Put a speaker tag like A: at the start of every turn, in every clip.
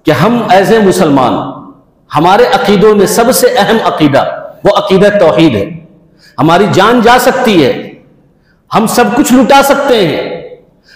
A: कि हम as a मुसलमान, हमारे अकीदों में सबसे अहम अकीदा वो अकीदा तौहीद है। हमारी जान जा सकती है, हम सब कुछ लुटा सकते हैं,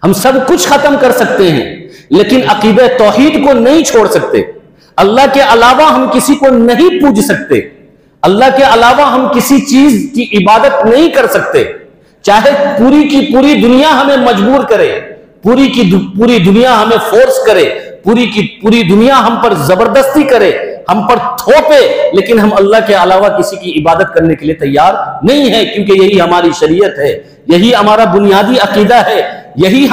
A: हम सब कुछ खत्म कर सकते हैं, लेकिन अकीदा तौहीद को नहीं छोड़ सकते। अल्लाह के अलावा हम किसी को नहीं पूज सकते, अल्लाह के अलावा हम किसी चीज की इबादत नहीं कर सकते। चाहे पूरी की पूरी दुनिया हमें मजबूर करे, पूरी की पूरी दुनिया हमें फोर्स करे, पूरी की पूरी दुनिया हम पर जबरदस्ती करे, हम पर थोपे, लेकिन हम अल्लाह के अलावा किसी की इबादत करने के लिए तैयार नहीं है, क्योंकि यही हमारी शरीयत है, यही हमारा बुनियादी अकीदा है, यही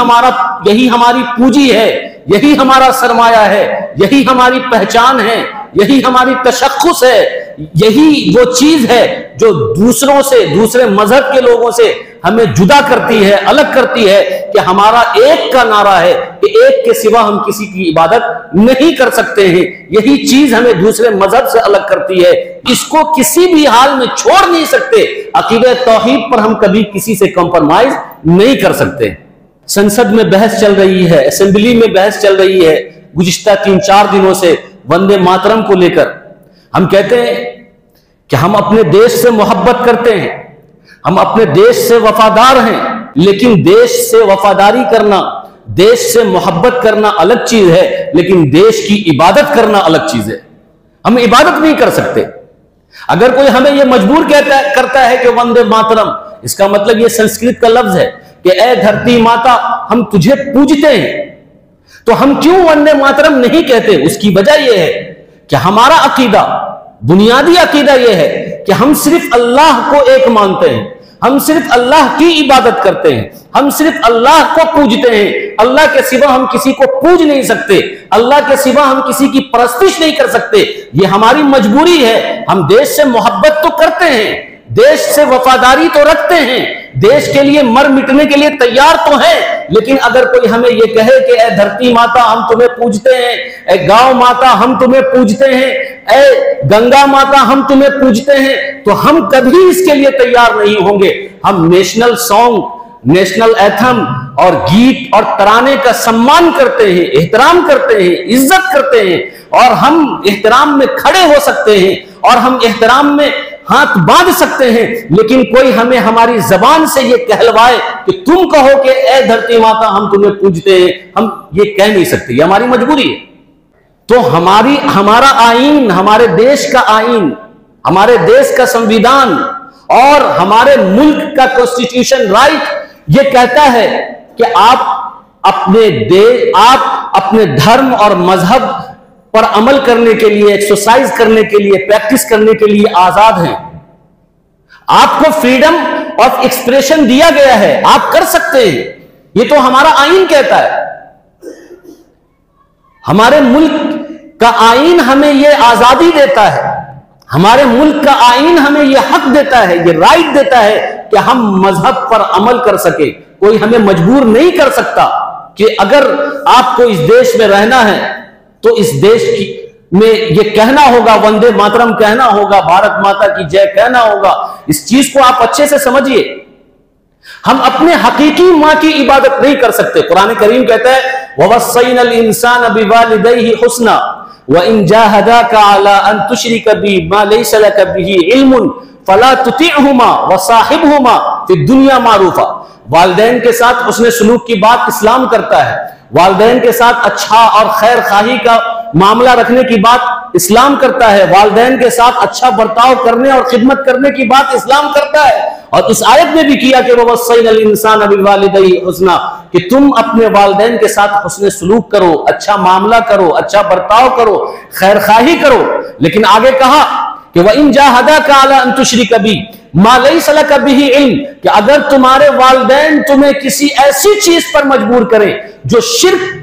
A: हमारी पूंजी है, यही हमारा सरमाया है, यही हमारी पहचान है, यही हमारी तशख्खुस है, यही वो चीज है जो दूसरों से, दूसरे मजहब के लोगों से हमें जुदा करती है, अलग करती है, कि हमारा एक का नारा है कि एक के सिवा हम किसी की इबादत नहीं कर सकते हैं। यही चीज हमें दूसरे मजहब से अलग करती है, इसको किसी भी हाल में छोड़ नहीं सकते। अकीदे तौहीद पर हम कभी किसी से कॉम्प्रोमाइज नहीं कर सकते। संसद में बहस चल रही है, असेंबली में बहस चल रही है गुज़िश्ता 3-4 दिनों से वंदे मातरम को लेकर। हम कहते हैं कि हम अपने देश से मोहब्बत करते हैं, हम अपने देश से वफादार हैं, लेकिन देश से वफादारी करना, देश से मोहब्बत करना अलग चीज है, लेकिन देश की इबादत करना अलग चीज है। हम इबादत नहीं कर सकते। अगर कोई हमें यह मजबूर करता है कि वंदे मातरम, इसका मतलब यह संस्कृत का लफ्ज है कि ए धरती माता हम तुझे पूजते हैं, तो हम क्यों वंदे मातरम नहीं कहते? उसकी वजह यह है कि हमारा अकीदा, बुनियादी अकीदा यह है कि हम सिर्फ अल्लाह को एक मानते हैं, हम सिर्फ अल्लाह की इबादत करते हैं, हम सिर्फ अल्लाह को पूजते हैं। अल्लाह के सिवा हम किसी को पूज नहीं सकते, अल्लाह के सिवा हम किसी की परस्तिश नहीं कर सकते। यह हमारी मजबूरी है। हम देश से मोहब्बत तो करते हैं, देश से वफादारी तो रखते हैं, देश के लिए मर मिटने के लिए तैयार तो हैं, लेकिन अगर कोई हमें यह कहे कि ए धरती माता हम तुम्हें पूजते हैं, ए गांव माता हम तुम्हें पूजते हैं, ए गंगा माता हम तुम्हें पूजते हैं, तो हम कभी इसके लिए तैयार नहीं होंगे। हम नेशनल सॉन्ग, नेशनल एथम और गीत और तराने का सम्मान करते हैं, एहतराम करते हैं, इज्जत करते हैं, और हम एहतराम में खड़े हो सकते हैं और हम एहतराम में हाथ बांध सकते हैं, लेकिन कोई हमें हमारी जबान से ये कहलवाए कि तुम कहो कि ए धरती माता हम तुम्हें पूजते हैं, हम ये कह नहीं सकते। ये हमारी मजबूरी है। तो हमारा आईन, हमारे देश का आईन, हमारे देश का संविधान और हमारे मुल्क का कॉन्स्टिट्यूशन राइट ये कहता है कि आप अपने धर्म और मजहब पर अमल करने के लिए, एक्सरसाइज करने के लिए, प्रैक्टिस करने के लिए आजाद हैं। आपको फ्रीडम ऑफ एक्सप्रेशन दिया गया है, आप कर सकते हैं। ये तो हमारा आईन कहता है। हमारे मुल्क का आईन हमें यह आजादी देता है, हमारे मुल्क का आईन हमें यह हक देता है, यह राइट देता है कि हम मजहब पर अमल कर सके। कोई हमें मजबूर नहीं कर सकता कि अगर आपको इस देश में रहना है तो इस देश में ये कहना होगा, वंदे मातरम कहना होगा, भारत माता की जय कहना होगा। इस चीज को आप अच्छे से समझिए। हम अपने हकीकी मां की इबादत नहीं कर सकते। कुरान करीम कहता है ववस्सैनल इंसान बिवालिदैहि हुस्ना व इन जाहदाका अला अन तुश्रिक बी मा लैसा लक बिही इल्मुन फला तुतिअहुमा व साहिबहुमा फिद दुनिया मारूफा। वालिदैन के साथ उसने सलूक की बात इस्लाम करता है, वालिदैन के साथ अच्छा और खैर खाही का मामला रखने की बात इस्लाम करता है, वालिदैन के साथ अच्छा बर्ताव करने और खिदमत करने की बात इस्लाम करता है। और इस आयत में भी किया कि ववस्सैनल इंसान बिवालिदैहि हुस्ना, कि तुम अपने वालिदैन के साथ हुस्न सलूक करो, अच्छा मामला करो, अच्छा बर्ताव करो, खैर खाही करो। लेकिन आगे कहा कि व इन जाहदाका अला अन तुश्रिक बी मा लैसा लक बिही इल्म, कि अगर तुम्हारे वालिदैन तुम्हें किसी ऐसी चीज पर मजबूर करें जो शिर्क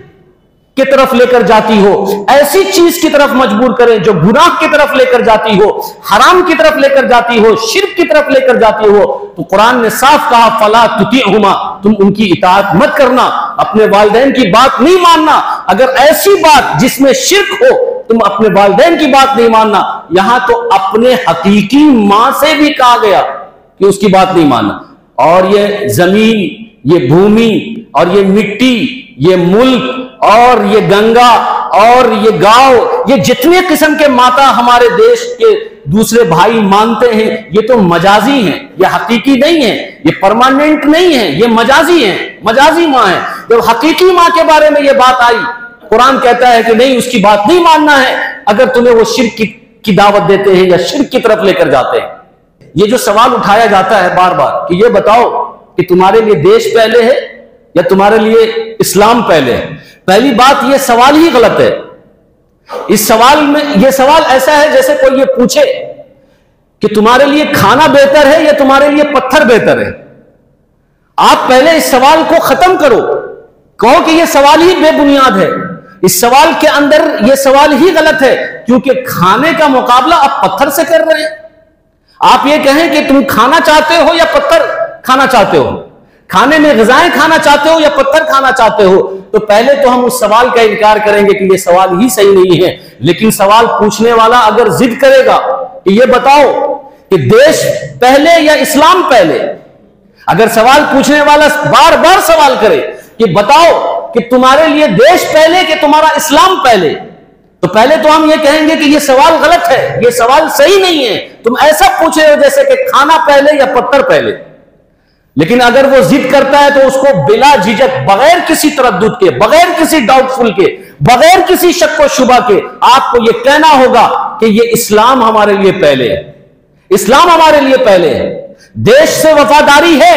A: की तरफ लेकर जाती हो, ऐसी चीज की तरफ मजबूर करें जो गुनाह की तरफ लेकर जाती हो, हराम की तरफ लेकर जाती हो, शिर्क की तरफ लेकर जाती हो, तो कुरान ने साफ कहा फला तुतिअहुमा, तुम उनकी इताअत मत करना, अपने वालिदैन की बात नहीं मानना। अगर ऐसी बात जिसमें शिर्क हो, तुम अपने वालिदैन की बात नहीं मानना। यहां तो अपने हकीकी मां से भी कहा गया कि उसकी बात नहीं मानना। और ये जमीन, ये भूमि और ये मिट्टी, ये मुल्क और ये गंगा और ये गांव, ये जितने किस्म के माता हमारे देश के दूसरे भाई मानते हैं, ये तो मजाजी हैं, ये हकीकी नहीं है, ये परमानेंट नहीं है, ये मजाजी है, मजाजी माँ है। जब हकीकी माँ के बारे में ये बात आई, कुरान कहता है कि नहीं, उसकी बात नहीं मानना है अगर तुम्हें वो शिर्क की दावत देते हैं या शिर्क की तरफ लेकर जाते हैं। ये जो सवाल उठाया जाता है बार बार कि ये बताओ कि तुम्हारे लिए देश पहले है या तुम्हारे लिए इस्लाम पहले है, पहली बात ये सवाल ही गलत है। इस सवाल में, ये सवाल ऐसा है जैसे कोई ये पूछे कि तुम्हारे लिए खाना बेहतर है या तुम्हारे लिए पत्थर बेहतर है। आप पहले इस सवाल को खत्म करो, कहो कि ये सवाल ही बेबुनियाद है। इस सवाल के अंदर ये सवाल ही गलत है, क्योंकि खाने का मुकाबला आप पत्थर से कर रहे हैं। आप ये कहें कि तुम खाना चाहते हो या पत्थर खाना चाहते हो, खाने में ग़िज़ाएं खाना चाहते हो या पत्थर खाना चाहते हो, तो पहले तो हम उस सवाल का इनकार करेंगे कि ये सवाल ही सही नहीं है। लेकिन सवाल पूछने वाला अगर जिद करेगा कि ये बताओ कि देश पहले या इस्लाम पहले, अगर सवाल पूछने वाला बार बार सवाल करे कि बताओ कि तुम्हारे लिए देश पहले कि तुम्हारा इस्लाम पहले, तो पहले तो हम ये कहेंगे कि ये सवाल गलत है, ये सवाल सही नहीं है। तुम ऐसा पूछ रहे हो जैसे कि खाना पहले या पत्थर पहले। लेकिन अगर वो जिद करता है तो उसको बिला झिझक, बगैर किसी तरद्दुद के, बगैर किसी डाउटफुल के, बगैर किसी शक व शुबा के आपको ये कहना होगा कि ये इस्लाम हमारे लिए पहले है, इस्लाम हमारे लिए पहले है। देश से वफादारी है,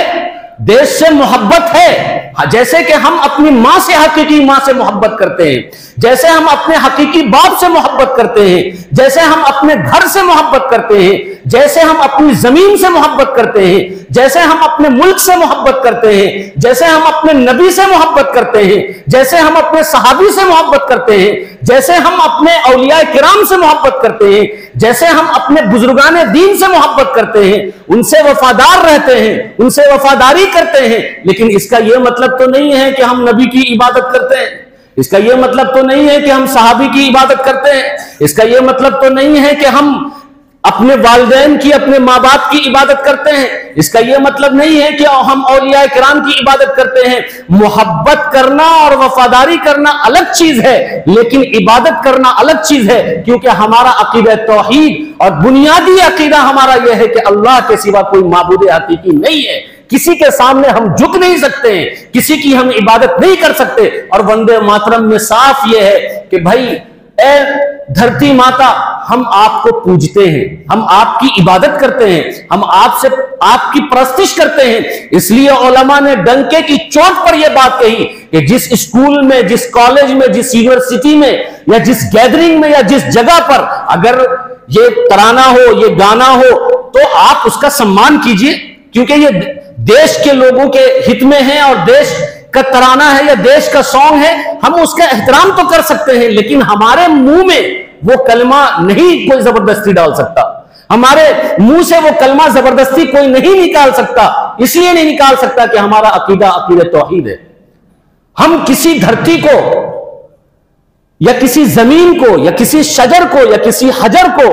A: देश से मोहब्बत है। जैसे कि हम अपनी मां से, हकीकी मां से मोहब्बत करते हैं, जैसे हम अपने हकीकी बाप से मोहब्बत करते हैं, जैसे हम अपने घर से मोहब्बत करते हैं, जैसे हम अपनी जमीन से मोहब्बत करते हैं, जैसे हम अपने मुल्क से मोहब्बत करते हैं, जैसे हम अपने नबी से मोहब्बत करते हैं, जैसे हम अपने सहाबी से मोहब्बत करते हैं, जैसे हम अपने औलिया किराम से मोहब्बत करते हैं, जैसे हम अपने बुजुर्गाने दीन से मोहब्बत करते हैं, उनसे वफादार रहते हैं, उनसे वफादारी करते हैं। लेकिन इसका यह मतलब तो नहीं है कि हम नबी की इबादत करते हैं, इसका यह मतलब तो नहीं है कि हम सहाबी की इबादत करते हैं, इसका यह मतलब तो नहीं है कि हम अपने वालिदैन की, अपने माँ बाप की इबादत करते हैं, इसका यह मतलब नहीं है कि हम औलिया किराम की इबादत करते हैं। मोहब्बत करना और वफादारी करना अलग चीज है, लेकिन इबादत करना अलग चीज है, क्योंकि हमारा अकीदा तौहीद और बुनियादी अकीदा हमारा यह है कि अल्लाह के सिवा कोई माबूद हकीकी नहीं है। किसी के सामने हम झुक नहीं सकते हैं, किसी की हम इबादत नहीं कर सकते। और वंदे मातरम में साफ यह है कि भाई, ए धरती माता, हम आपको पूजते हैं, हम आपकी इबादत करते हैं, हम आपसे आपकी परस्तिश करते हैं। इसलिए उलमा ने डंके की चोट पर यह बात कही कि जिस स्कूल में, जिस कॉलेज में, जिस यूनिवर्सिटी में या जिस गैदरिंग में या जिस जगह पर अगर ये तराना हो, ये गाना हो, तो आप उसका सम्मान कीजिए, क्योंकि ये देश के लोगों के हित में है और देश का तराना है या देश का सॉन्ग है, हम उसका एहतराम तो कर सकते हैं। लेकिन हमारे मुंह में वो कलमा नहीं कोई जबरदस्ती डाल सकता, हमारे मुंह से वो कलमा जबरदस्ती कोई नहीं निकाल सकता। इसलिए नहीं निकाल सकता कि हमारा अकीदा अकीदा तौहीद है। हम किसी धरती को या किसी जमीन को या किसी शजर को या किसी हजर को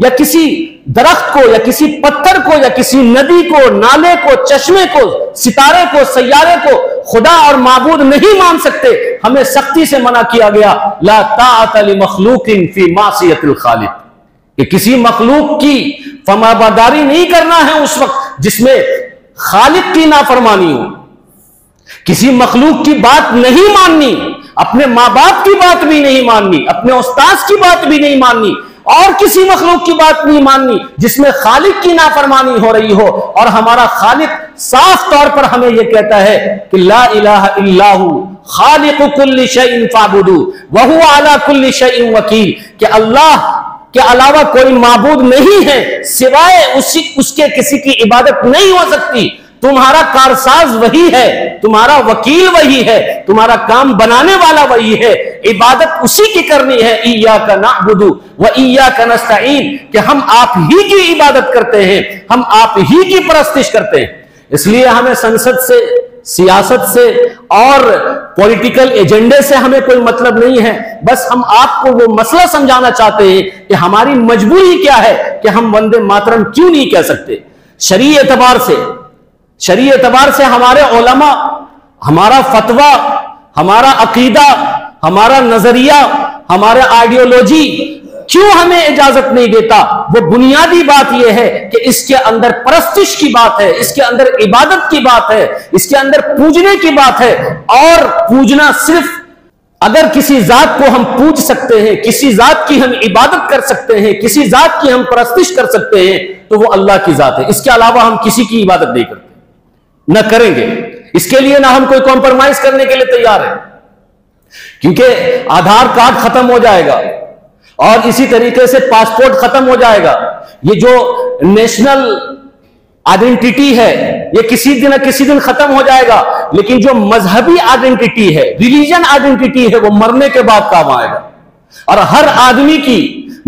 A: या किसी दरख्त को या किसी पत्थर को या किसी नदी को, नाले को, चश्मे को, सितारे को, सैयारे को खुदा और माबूद नहीं मान सकते। हमें सख्ती से मना किया गया, ला ताअत लि मखलूकिन फी मासियतिल खालिक, कि किसी मखलूक की फरमाबरदारी नहीं करना है उस वक्त जिसमें खालिक की नाफरमानी हो। किसी मखलूक की बात नहीं माननी, अपने माँ बाप की बात भी नहीं माननी, अपने उस्ताद की बात भी नहीं माननी, और किसी मखलूक की बात नहीं माननी जिसमें खालिक की नाफरमानी हो रही हो। और हमारा खालिक साफ तौर पर हमें यह कहता है कि ला इलाहा इल्लाहु खालिकु कुल्ली शैइन फाबुदू व हुवा अला कुल्ली शैइन वकील, कि अल्लाह के अलावा कोई माबूद नहीं है, सिवाय उसके किसी की इबादत नहीं हो सकती। तुम्हारा कारसाज वही है, तुम्हारा वकील वही है, तुम्हारा काम बनाने वाला वही है, इबादत उसी की करनी है। इय्याका नअबुदु व इय्याका नस्तईन, कि हम आप ही की इबादत करते हैं, हम आप ही की परस्तिश करते हैं। इसलिए हमें संसद से, सियासत से और पॉलिटिकल एजेंडे से हमें कोई मतलब नहीं है। बस हम आपको वो मसला समझाना चाहते हैं कि हमारी मजबूरी क्या है कि हम वंदे मातरम क्यों नहीं कह सकते। शरीय एतबार से हमारे उलमा, हमारा फतवा, हमारा अकीदा, हमारा नजरिया, हमारा आइडियोलॉजी क्यों हमें इजाजत नहीं देता? वो बुनियादी बात यह है कि इसके अंदर परस्तिश की बात है, इसके अंदर इबादत की बात है, इसके अंदर पूजने की बात है। और पूजना सिर्फ, अगर किसी जात को हम पूज सकते हैं, किसी जात की हम इबादत कर सकते हैं, किसी जात की हम परस्तिश कर सकते हैं, तो वो अल्लाह की जात है। इसके अलावा हम किसी की इबादत नहीं करते, न करेंगे। इसके लिए ना हम कोई कॉम्प्रोमाइज करने के लिए तैयार है, क्योंकि आधार कार्ड खत्म हो जाएगा और इसी तरीके से पासपोर्ट खत्म हो जाएगा। ये जो नेशनल आइडेंटिटी है ये किसी दिन न किसी दिन खत्म हो जाएगा, लेकिन जो मजहबी आइडेंटिटी है, रिलीजन आइडेंटिटी है, वो मरने के बाद काम आएगा। और हर आदमी की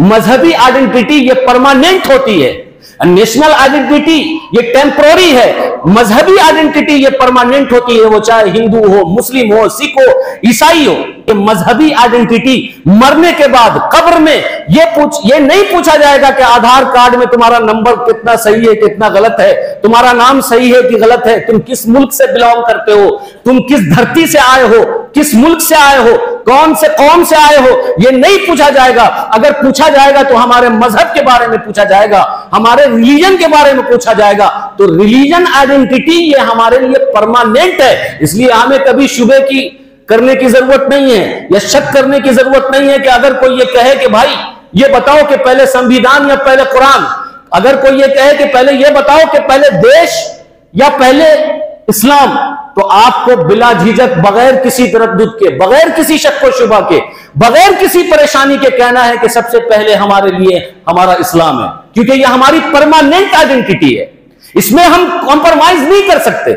A: मजहबी आइडेंटिटी ये परमानेंट होती है। नेशनल आइडेंटिटी ये टेम्पररी है, मजहबी आइडेंटिटी ये परमानेंट होती है। वो चाहे हिंदू हो, मुस्लिम हो, सिख हो, ईसाई हो, ये मजहबी आइडेंटिटी मरने के बाद कब्र में ये नहीं पूछा जाएगा कि आधार कार्ड में तुम्हारा नंबर कितना सही है, कितना गलत है, तुम्हारा नाम सही है कि गलत है, तुम किस मुल्क से बिलोंग करते हो, तुम किस धरती से आए हो, किस मुल्क से आए हो, कौन से कौम से आए हो, ये नहीं पूछा जाएगा। अगर पूछा जाएगा तो हमारे मजहब के बारे में पूछा जाएगा, हमारे रिलीजन के बारे में पूछा जाएगा। तो रिलीजन आइडेंटिटी ये हमारे लिए परमानेंट है, इसलिए हमें कभी शुबे की करने की जरूरत नहीं है या शक करने की जरूरत नहीं है कि अगर कोई ये कहे कि भाई ये बताओ कि पहले संविधान या पहले कुरान, अगर कोई ये कहे कि पहले ये बताओ कि पहले देश या पहले इस्लाम, तो आपको बिला झिझक, बगैर किसी तरद्दुद के, बगैर किसी शक व शुबा के, बगैर किसी परेशानी के कहना है कि सबसे पहले हमारे लिए हमारा इस्लाम है, क्योंकि यह हमारी परमानेंट आइडेंटिटी है। इसमें हम कॉम्प्रोमाइज नहीं कर सकते।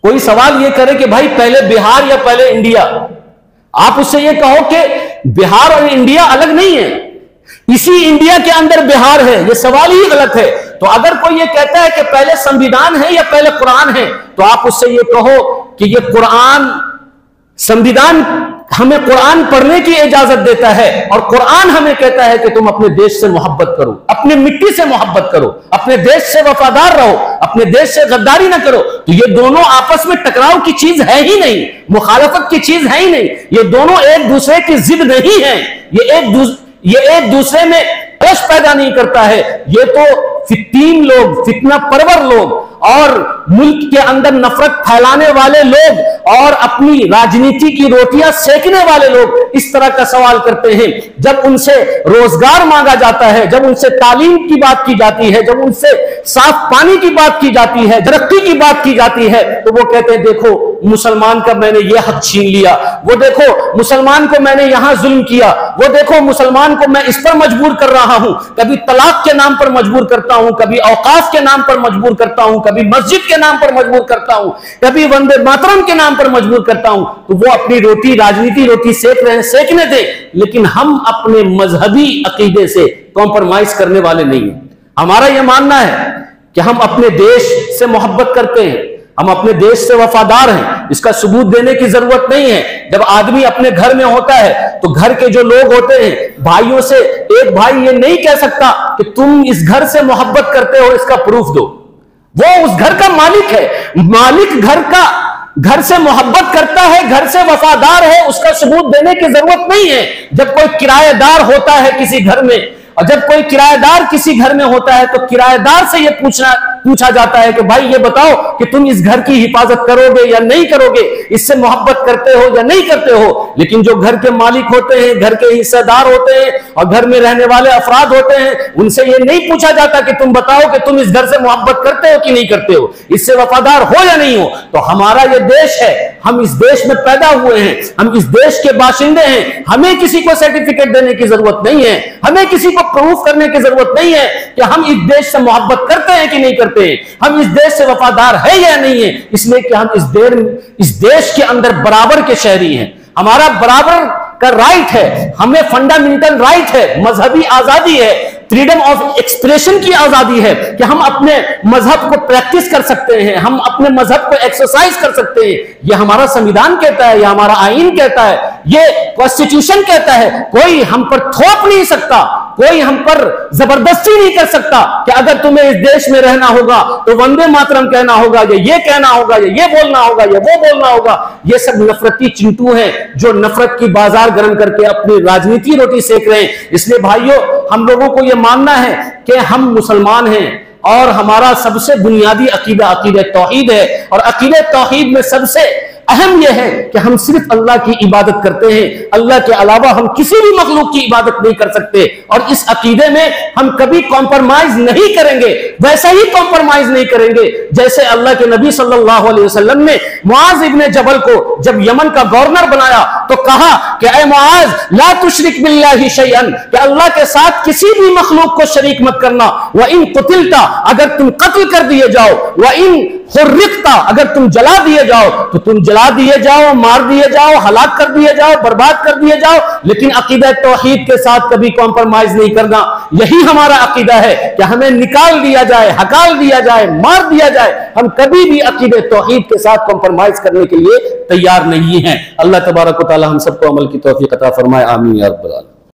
A: कोई सवाल ये करे कि भाई पहले बिहार या पहले इंडिया, आप उससे ये कहो कि बिहार और इंडिया अलग नहीं है, इसी इंडिया के अंदर बिहार है, ये सवाल ही गलत है। तो अगर कोई ये कहता है कि पहले संविधान है या पहले कुरान है, तो आप उससे ये कहो कि ये कुरान, संविधान हमें कुरान पढ़ने की इजाजत देता है और कुरान हमें कहता है कि तुम अपने देश से मोहब्बत करो, अपने मिट्टी से मोहब्बत करो, अपने देश से वफादार रहो, अपने देश से गद्दारी ना करो। तो ये दोनों आपस में टकराव की चीज है ही नहीं, मुखालफत की चीज है ही नहीं, ये दोनों एक दूसरे की जिद नहीं है, ये एक दूसरे में रश पैदा नहीं करता है। ये तो फित्तीन लोग, फितना परवर लोग और मुल्क के अंदर नफरत फैलाने वाले लोग और अपनी राजनीति की रोटियां सेकने वाले लोग इस तरह का सवाल करते हैं। जब उनसे रोजगार मांगा जाता है, जब उनसे तालीम की बात की जाती है, जब उनसे साफ पानी की बात की जाती है, तरक्की की बात की जाती है, तो वो कहते हैं देखो मुसलमान का मैंने ये हक छीन लिया, वो देखो मुसलमान को मैंने यहां जुल्म किया, वो देखो मुसलमान को मैं इस पर मजबूर कर रहा हूं, कभी तलाक के नाम पर मजबूर करता हूं, कभी औकाफ के नाम पर मजबूर करता हूं, कभी मस्जिद के नाम पर मजबूर करता हूं, कभी वंदे मातरम के नाम पर मजबूर करता हूं। तो वो अपनी रोटी, राजनीति रोटी सेक रहे हैं, सेकने दे, लेकिन हम अपने मजहबी अकीदे से कॉम्प्रोमाइज करने वाले नहीं हैं। हमारा यह मानना है कि हम अपने देश से मोहब्बत करते हैं, हम अपने देश से वफादार हैं, इसका सबूत देने की जरूरत नहीं है। जब आदमी अपने घर में होता है तो घर के जो लोग होते हैं, भाइयों से एक भाई ये नहीं कह सकता कि तुम इस घर से मोहब्बत करते हो, इसका प्रूफ दो। वो उस घर का मालिक है, मालिक घर से मोहब्बत करता है, घर से वफादार है, उसका सबूत देने की जरूरत नहीं है। जब कोई किराएदार होता है किसी घर में, और जब कोई किराएदार किसी घर में होता है तो किराएदार से यह पूछा जाता है कि भाई ये बताओ कि तुम इस घर की हिफाजत करोगे या नहीं करोगे, इससे मोहब्बत करते हो या नहीं करते हो। लेकिन जो घर के मालिक होते हैं, घर के हिस्सेदार होते हैं और घर में रहने वाले अफराद होते हैं, उनसे ये नहीं पूछा जाता कि तुम बताओ कि तुम इस घर से मोहब्बत करते हो कि नहीं करते हो, इससे वफादार हो या नहीं हो। तो हमारा ये देश है, हम इस देश में पैदा हुए हैं, हम इस देश के बाशिंदे हैं, हमें किसी को सर्टिफिकेट देने की जरूरत नहीं है, हमें किसी को प्रूफ करने की जरूरत नहीं है कि हम इस देश से मोहब्बत करते हैं कि नहीं करते हैं, हम इस देश से वफादार है या नहीं है। इसलिए कि हम इस देश के अंदर बराबर के शहरी हैं, हमारा बराबर का राइट है, हमें फंडामेंटल राइट है, मजहबी आजादी है, फ्रीडम ऑफ एक्सप्रेशन की आजादी है कि हम अपने मजहब को प्रैक्टिस कर सकते हैं, हम अपने मजहब को एक्सरसाइज कर सकते हैं। यह हमारा संविधान कहता है, यह हमारा आईन कहता है, यह कॉन्स्टिट्यूशन कहता है। कोई हम पर थोप नहीं सकता, कोई हम पर जबरदस्ती नहीं कर सकता कि अगर तुम्हें इस देश में रहना होगा तो वंदे मातरम कहना होगा, ये कहना होगा, ये बोलना होगा, ये वो बोलना होगा। ये सब नफरती चिंटू हैं जो नफरत की बाजार गर्म करके अपनी राजनीति रोटी सेक रहे हैं। इसलिए भाइयों, हम लोगों को यह मानना है कि हम मुसलमान हैं और हमारा सबसे बुनियादी अकीदा अकीदा तौहीद है, और अकीदा तौहीद में सबसे अहम यह है कि हम सिर्फ अल्लाह की इबादत करते हैं, अल्लाह के अलावा हम किसी भी मखलूक की इबादत नहीं कर सकते। और इस अकीदे में हम कभी कॉम्प्रोमाइज नहीं करेंगे, वैसा ही कॉम्प्रोमाइज नहीं करेंगे जैसे अल्लाह के नबी सल्लल्लाहु अलैहि वसल्लम ने मुआज इब्ने जबल को जब यमन का गवर्नर बनाया तो कहा कि ऐ मुआज, ला तुशरिक बिल्लाहि शैअन, कि अल्लाह के साथ किसी भी मखलूक को शरीक मत करना। व इन कुतिलता, अगर तुम कत्ल कर दिए जाओ, व इन हुर्रिकता, अगर तुम जला दिए जाओ तो तुम जला दिए जाओ, मार दिए जाओ, हलाक कर दिए जाओ, बर्बाद कर दिए जाओ, लेकिन अकीदा तौहीद के साथ कभी कॉम्प्रोमाइज नहीं करना। यही हमारा अकीदा है कि हमें निकाल दिया जाए, हकाल दिया जाए, मार दिया जाए, हम कभी भी अकीदा तौहीद के साथ कॉम्प्रोमाइज करने के लिए तैयार नहीं हैं। अल्लाह तबारक व तआला हम सबको अमल की तौफीक अता फरमाए। आमीन या रब्बल आलमीन।